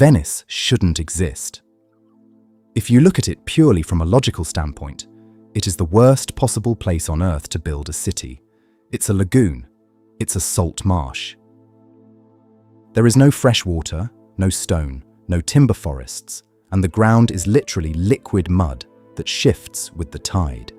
Venice shouldn't exist. If you look at it purely from a logical standpoint, it is the worst possible place on Earth to build a city. It's a lagoon. It's a salt marsh. There is no fresh water, no stone, no timber forests, and the ground is literally liquid mud that shifts with the tide.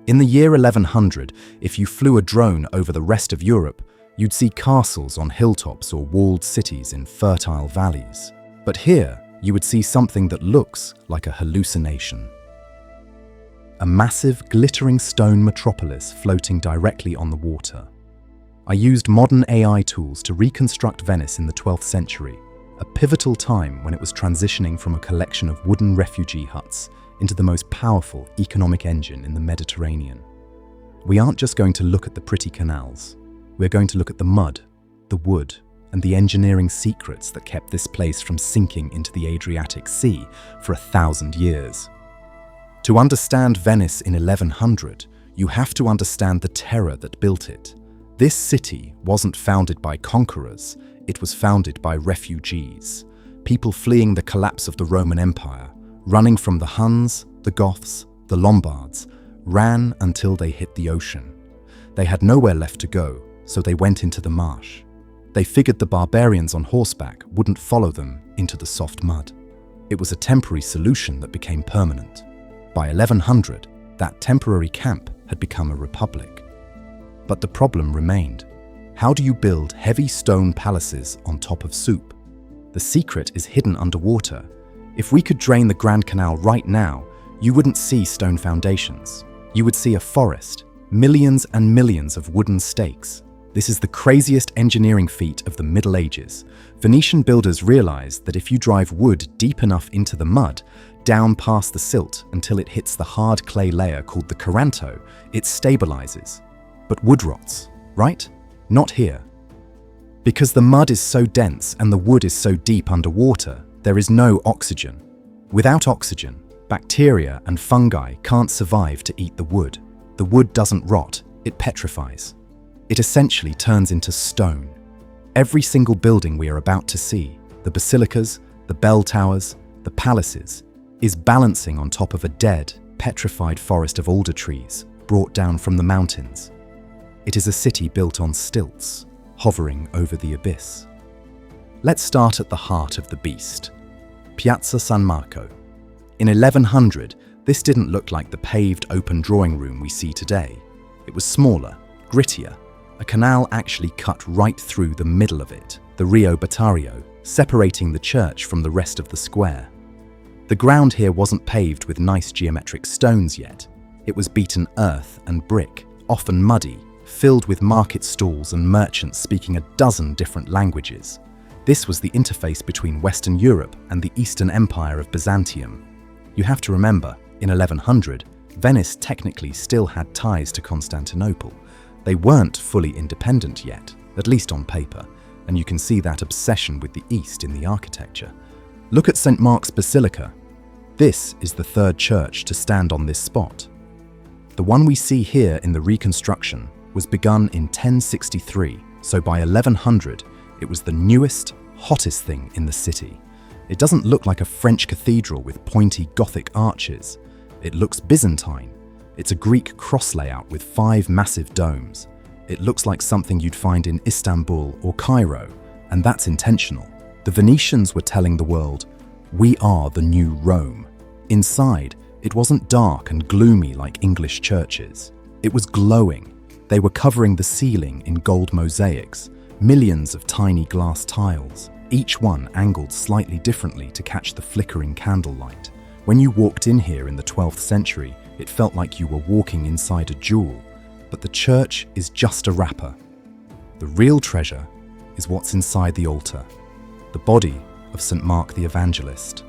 In the year 1100, if you flew a drone over the rest of Europe, you'd see castles on hilltops or walled cities in fertile valleys. But here, you would see something that looks like a hallucination. A massive, glittering stone metropolis floating directly on the water. I used modern AI tools to reconstruct Venice in the 12th century, a pivotal time when it was transitioning from a collection of wooden refugee huts into the most powerful economic engine in the Mediterranean. We aren't just going to look at the pretty canals. We're going to look at the mud, the wood, and the engineering secrets that kept this place from sinking into the Adriatic Sea for 1,000 years. To understand Venice in 1100, you have to understand the terror that built it. This city wasn't founded by conquerors, it was founded by refugees, people fleeing the collapse of the Roman Empire, running from the Huns, the Goths, the Lombards, ran until they hit the ocean. They had nowhere left to go, so they went into the marsh. They figured the barbarians on horseback wouldn't follow them into the soft mud. It was a temporary solution that became permanent. By 1100, that temporary camp had become a republic. But the problem remained. How do you build heavy stone palaces on top of soup? The secret is hidden underwater. If we could drain the Grand Canal right now, you wouldn't see stone foundations. You would see a forest, millions and millions of wooden stakes. This is the craziest engineering feat of the Middle Ages. Venetian builders realized that if you drive wood deep enough into the mud, down past the silt until it hits the hard clay layer called the Coranto, it stabilizes. But wood rots, right? Not here. Because the mud is so dense and the wood is so deep underwater, there is no oxygen. Without oxygen, bacteria and fungi can't survive to eat the wood. The wood doesn't rot, it petrifies. It essentially turns into stone. Every single building we are about to see, the basilicas, the bell towers, the palaces, is balancing on top of a dead, petrified forest of alder trees brought down from the mountains. It is a city built on stilts, hovering over the abyss. Let's start at the heart of the beast, Piazza San Marco. In 1100, this didn't look like the paved open drawing room we see today. It was smaller, grittier. A canal actually cut right through the middle of it, the Rio Battario, separating the church from the rest of the square. The ground here wasn't paved with nice geometric stones yet. It was beaten earth and brick, often muddy, filled with market stalls and merchants speaking a dozen different languages. This was the interface between Western Europe and the Eastern Empire of Byzantium. You have to remember, in 1100, Venice technically still had ties to Constantinople. They weren't fully independent yet, at least on paper, and you can see that obsession with the East in the architecture. Look at St. Mark's Basilica. This is the third church to stand on this spot. The one we see here in the Reconstruction was begun in 1063, so by 1100, it was the newest, hottest thing in the city. It doesn't look like a French cathedral with pointy Gothic arches. It looks Byzantine. It's a Greek cross layout with 5 massive domes. It looks like something you'd find in Istanbul or Cairo, and that's intentional. The Venetians were telling the world, we are the new Rome. Inside, it wasn't dark and gloomy like English churches. It was glowing. They were covering the ceiling in gold mosaics, millions of tiny glass tiles, each one angled slightly differently to catch the flickering candlelight. When you walked in here in the 12th century, it felt like you were walking inside a jewel. But the church is just a wrapper. The real treasure is what's inside the altar, the body of St. Mark the Evangelist.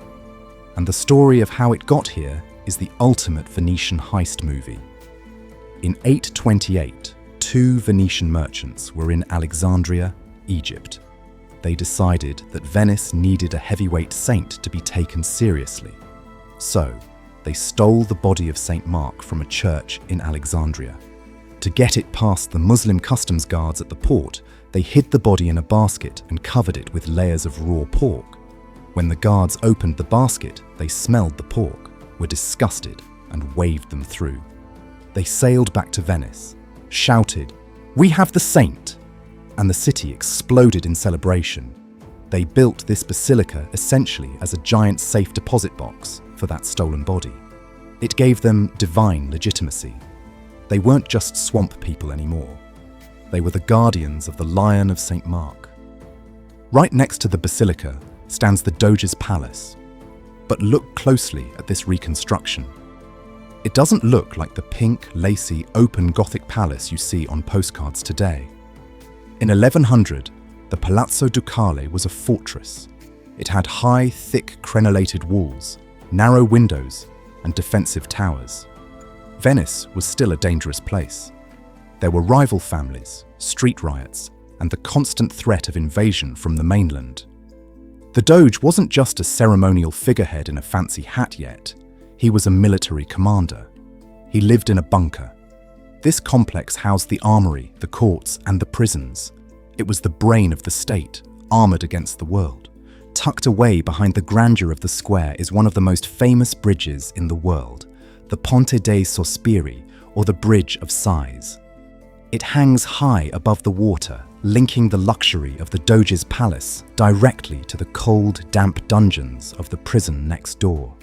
And the story of how it got here is the ultimate Venetian heist movie. In 828, 2 Venetian merchants were in Alexandria, Egypt. They decided that Venice needed a heavyweight saint to be taken seriously. So, they stole the body of St. Mark from a church in Alexandria. To get it past the Muslim customs guards at the port, they hid the body in a basket and covered it with layers of raw pork. When the guards opened the basket, they smelled the pork, were disgusted, and waved them through. They sailed back to Venice, shouted, "We have the saint!" and the city exploded in celebration. They built this basilica essentially as a giant safe deposit box for that stolen body. It gave them divine legitimacy. They weren't just swamp people anymore. They were the guardians of the Lion of St. Mark. Right next to the basilica stands the Doge's palace. But look closely at this reconstruction. It doesn't look like the pink, lacy, open Gothic palace you see on postcards today. In 1100, the Palazzo Ducale was a fortress. It had high, thick, crenellated walls, narrow windows, and defensive towers. Venice was still a dangerous place. There were rival families, street riots, and the constant threat of invasion from the mainland. The Doge wasn't just a ceremonial figurehead in a fancy hat yet. He was a military commander. He lived in a bunker. This complex housed the armory, the courts, and the prisons. It was the brain of the state, armored against the world. Tucked away behind the grandeur of the square is one of the most famous bridges in the world, the Ponte dei Sospiri, or the Bridge of Sighs. It hangs high above the water, linking the luxury of the Doge's palace directly to the cold, damp dungeons of the prison next door.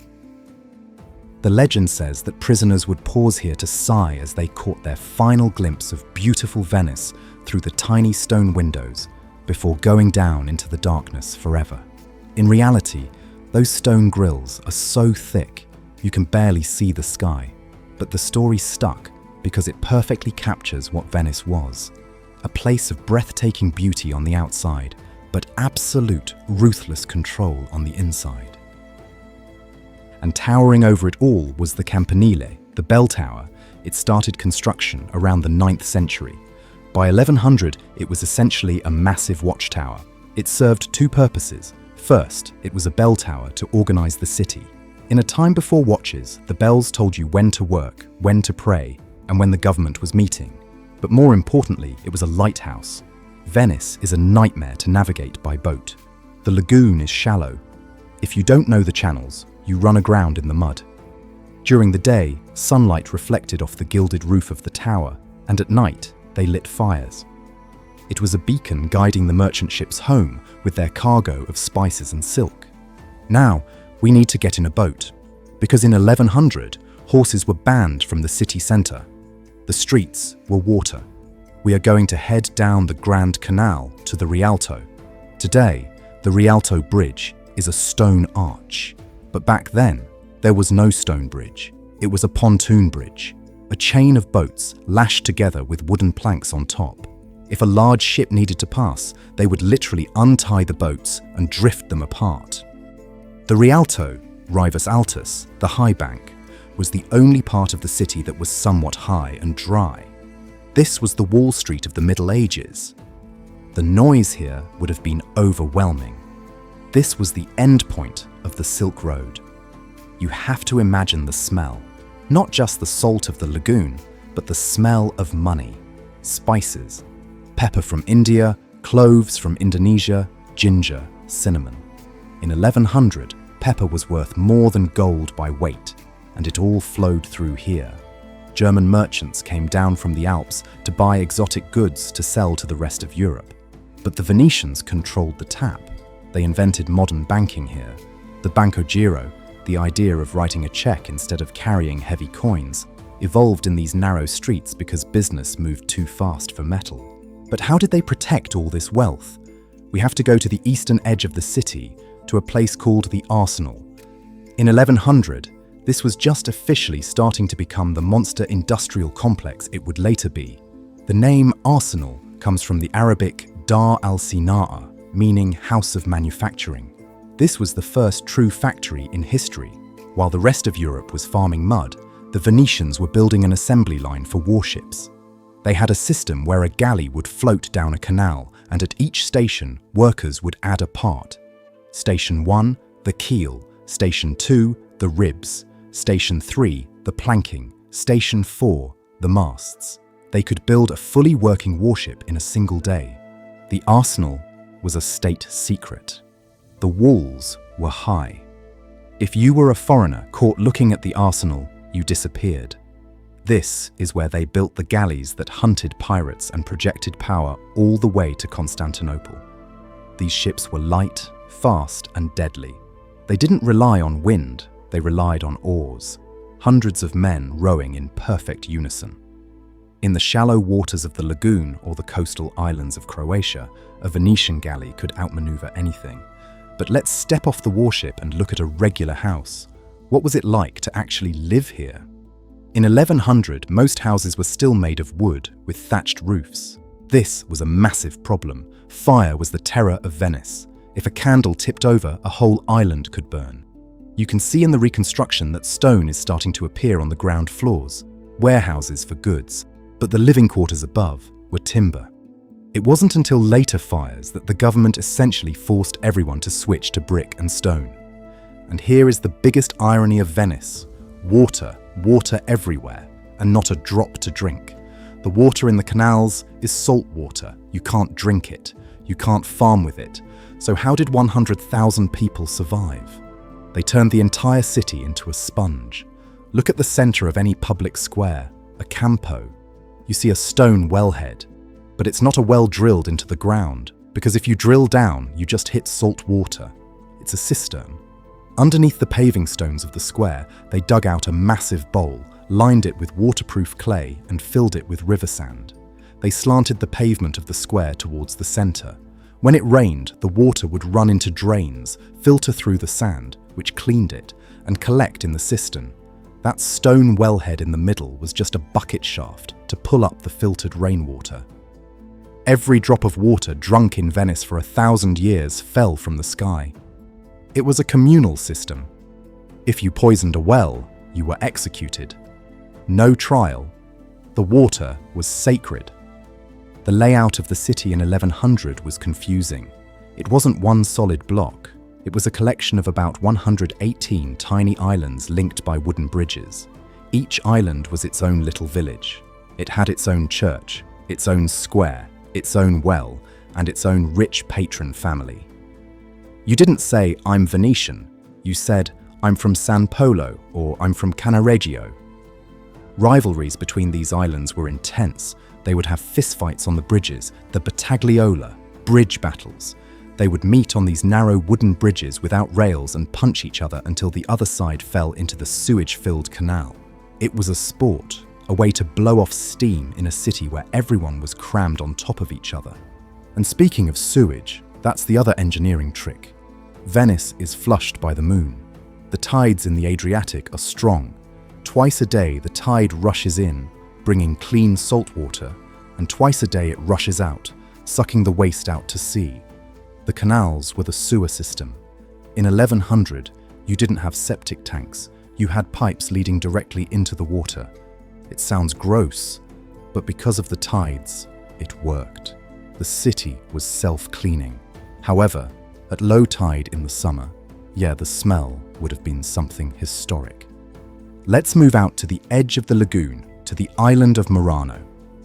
The legend says that prisoners would pause here to sigh as they caught their final glimpse of beautiful Venice through the tiny stone windows before going down into the darkness forever. In reality, those stone grills are so thick you can barely see the sky, but the story stuck because it perfectly captures what Venice was. A place of breathtaking beauty on the outside, but absolute, ruthless control on the inside. And towering over it all was the Campanile, the bell tower. It started construction around the 9th century. By 1100, it was essentially a massive watchtower. It served two purposes. First, it was a bell tower to organize the city. In a time before watches, the bells told you when to work, when to pray, and when the government was meeting. But more importantly, it was a lighthouse. Venice is a nightmare to navigate by boat. The lagoon is shallow. If you don't know the channels, you run aground in the mud. During the day, sunlight reflected off the gilded roof of the tower, and at night, they lit fires. It was a beacon guiding the merchant ships home with their cargo of spices and silk. Now, we need to get in a boat, because in 1100, horses were banned from the city centre. The streets were water. We are going to head down the Grand Canal to the Rialto. Today, the Rialto Bridge is a stone arch. But back then, there was no stone bridge. It was a pontoon bridge, a chain of boats lashed together with wooden planks on top. If a large ship needed to pass, they would literally untie the boats and drift them apart. The Rialto, Rivus Altus, the high bank, was the only part of the city that was somewhat high and dry. This was the Wall Street of the Middle Ages. The noise here would have been overwhelming. This was the end point of the Silk Road. You have to imagine the smell, not just the salt of the lagoon, but the smell of money, spices, pepper from India, cloves from Indonesia, ginger, cinnamon. In 1100, pepper was worth more than gold by weight, and it all flowed through here. German merchants came down from the Alps to buy exotic goods to sell to the rest of Europe. But the Venetians controlled the tap. They invented modern banking here. The Banco Giro, the idea of writing a check instead of carrying heavy coins, evolved in these narrow streets because business moved too fast for metal. But how did they protect all this wealth? We have to go to the eastern edge of the city, to a place called the Arsenal. In 1100, this was just officially starting to become the monster industrial complex it would later be. The name Arsenal comes from the Arabic Dar al-Sina'a, meaning house of manufacturing. This was the first true factory in history. While the rest of Europe was farming mud, the Venetians were building an assembly line for warships. They had a system where a galley would float down a canal, and at each station, workers would add a part. Station 1, the keel. Station 2, the ribs. Station 3, the planking. Station 4, the masts. They could build a fully working warship in a single day. The Arsenal was a state secret. The walls were high. If you were a foreigner caught looking at the arsenal, you disappeared. This is where they built the galleys that hunted pirates and projected power all the way to Constantinople. These ships were light, fast, and deadly. They didn't rely on wind, they relied on oars. Hundreds of men rowing in perfect unison. In the shallow waters of the Lagoon or the coastal islands of Croatia, a Venetian galley could outmaneuver anything. But let's step off the warship and look at a regular house. What was it like to actually live here? In 1100, most houses were still made of wood with thatched roofs. This was a massive problem. Fire was the terror of Venice. If a candle tipped over, a whole island could burn. You can see in the Reconstruction that stone is starting to appear on the ground floors, warehouses for goods, but the living quarters above were timber. It wasn't until later fires that the government essentially forced everyone to switch to brick and stone. And here is the biggest irony of Venice. Water everywhere, and not a drop to drink. The water in the canals is salt water. You can't drink it. You can't farm with it. So how did 100,000 people survive? They turned the entire city into a sponge. Look at the center of any public square, a campo. You see a stone wellhead, but it's not a well drilled into the ground, because if you drill down, you just hit salt water. It's a cistern. Underneath the paving stones of the square, they dug out a massive bowl, lined it with waterproof clay, and filled it with river sand. They slanted the pavement of the square towards the center. When it rained, the water would run into drains, filter through the sand, which cleaned it, and collect in the cistern. That stone wellhead in the middle was just a bucket shaft to pull up the filtered rainwater. Every drop of water drunk in Venice for 1,000 years fell from the sky. It was a communal system. If you poisoned a well, you were executed. No trial. The water was sacred. The layout of the city in 1100 was confusing. It wasn't one solid block. It was a collection of about 118 tiny islands linked by wooden bridges. Each island was its own little village. It had its own church, its own square, its own well, and its own rich patron family. You didn't say, "I'm Venetian." You said, "I'm from San Polo," or "I'm from Cannaregio." Rivalries between these islands were intense. They would have fistfights on the bridges, the battagliola, bridge battles. They would meet on these narrow wooden bridges without rails and punch each other until the other side fell into the sewage-filled canal. It was a sport, a way to blow off steam in a city where everyone was crammed on top of each other. And speaking of sewage, that's the other engineering trick. Venice is flushed by the moon. The tides in the Adriatic are strong. Twice a day the tide rushes in, bringing clean salt water, and twice a day it rushes out, sucking the waste out to sea. The canals were the sewer system. In 1100, you didn't have septic tanks. You had pipes leading directly into the water. It sounds gross, but because of the tides, it worked. The city was self-cleaning. However, at low tide in the summer, the smell would have been something historic. Let's move out to the edge of the lagoon, to the island of Murano.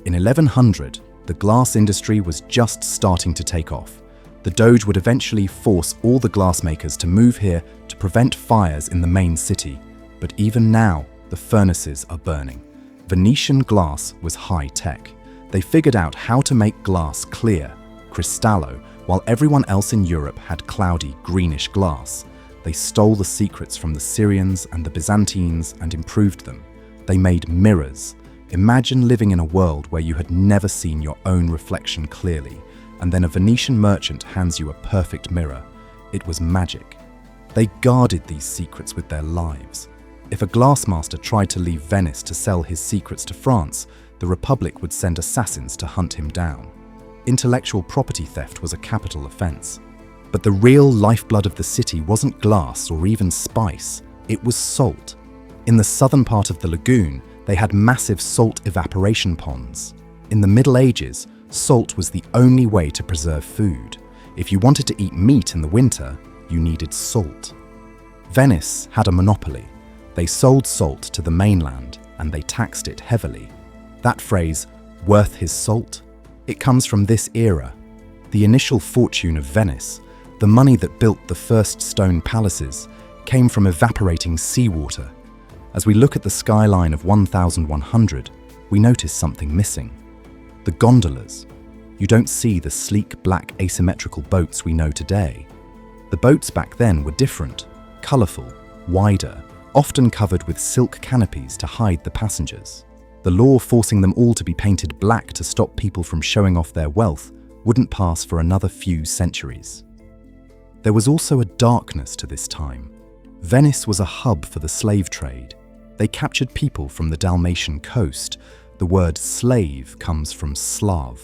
In 1100, the glass industry was just starting to take off. The Doge would eventually force all the glassmakers to move here to prevent fires in the main city. But even now, the furnaces are burning. Venetian glass was high-tech. They figured out how to make glass clear, cristallo, while everyone else in Europe had cloudy, greenish glass. They stole the secrets from the Syrians and the Byzantines and improved them. They made mirrors. Imagine living in a world where you had never seen your own reflection clearly, and then a Venetian merchant hands you a perfect mirror. It was magic. They guarded these secrets with their lives. If a glassmaster tried to leave Venice to sell his secrets to France, the Republic would send assassins to hunt him down. Intellectual property theft was a capital offense. But the real lifeblood of the city wasn't glass or even spice, it was salt. In the southern part of the lagoon, they had massive salt evaporation ponds. In the Middle Ages, salt was the only way to preserve food. If you wanted to eat meat in the winter, you needed salt. Venice had a monopoly. They sold salt to the mainland and they taxed it heavily. That phrase, "worth his salt," it comes from this era. The initial fortune of Venice, The money that built the first stone palaces came from evaporating seawater. As we look at the skyline of 1100, we notice something missing. The gondolas. You don't see the sleek black asymmetrical boats we know today. The boats back then were different, colourful, wider, often covered with silk canopies to hide the passengers. The law forcing them all to be painted black to stop people from showing off their wealth wouldn't pass for another few centuries. There was also a darkness to this time. Venice was a hub for the slave trade. They captured people from the Dalmatian coast. The word slave comes from Slav,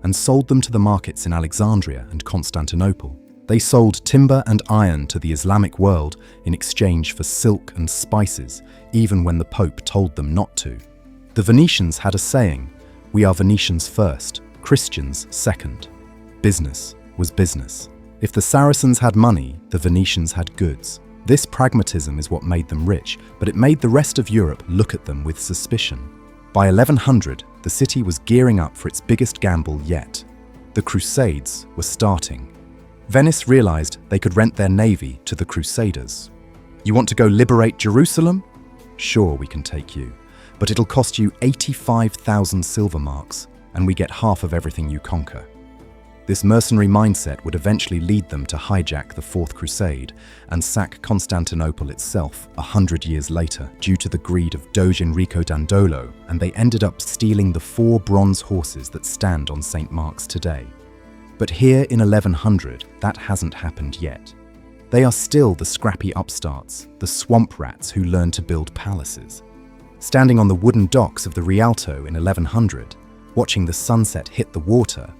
and sold them to the markets in Alexandria and Constantinople. They sold timber and iron to the Islamic world in exchange for silk and spices, even when the Pope told them not to. The Venetians had a saying, "We are Venetians first, Christians second." Business was business. If the Saracens had money, the Venetians had goods. This pragmatism is what made them rich, but it made the rest of Europe look at them with suspicion. By 1100, the city was gearing up for its biggest gamble yet. The Crusades were starting. Venice realized they could rent their navy to the Crusaders. You want to go liberate Jerusalem? Sure, we can take you. But it'll cost you 85,000 silver marks, and we get half of everything you conquer. This mercenary mindset would eventually lead them to hijack the Fourth Crusade and sack Constantinople itself 100 years later due to the greed of Doge Enrico Dandolo, and they ended up stealing the 4 bronze horses that stand on St. Mark's today. But here in 1100, that hasn't happened yet. They are still the scrappy upstarts, the swamp rats who learned to build palaces. Standing on the wooden docks of the Rialto in 1100, watching the sunset hit the water,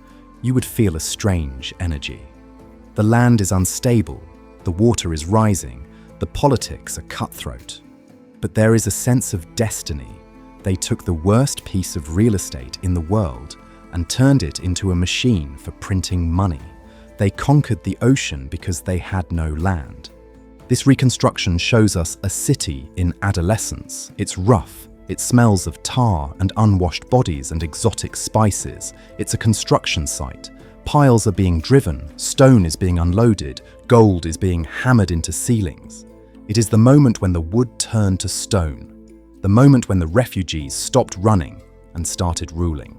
you would feel a strange energy. The land is unstable, the water is rising, the politics are cutthroat. But there is a sense of destiny. They took the worst piece of real estate in the world and turned it into a machine for printing money. They conquered the ocean because they had no land. This reconstruction shows us a city in adolescence. It's rough. It smells of tar and unwashed bodies and exotic spices. It's a construction site. Piles are being driven, stone is being unloaded, gold is being hammered into ceilings. It is the moment when the wood turned to stone, the moment when the refugees stopped running and started ruling.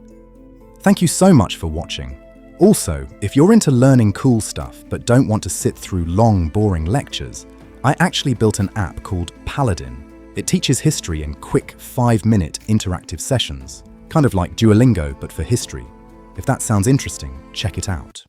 Thank you so much for watching. Also, if you're into learning cool stuff but don't want to sit through long, boring lectures, I actually built an app called Paladin. It teaches history in quick 5-minute interactive sessions, kind of like Duolingo but for history. If that sounds interesting, check it out.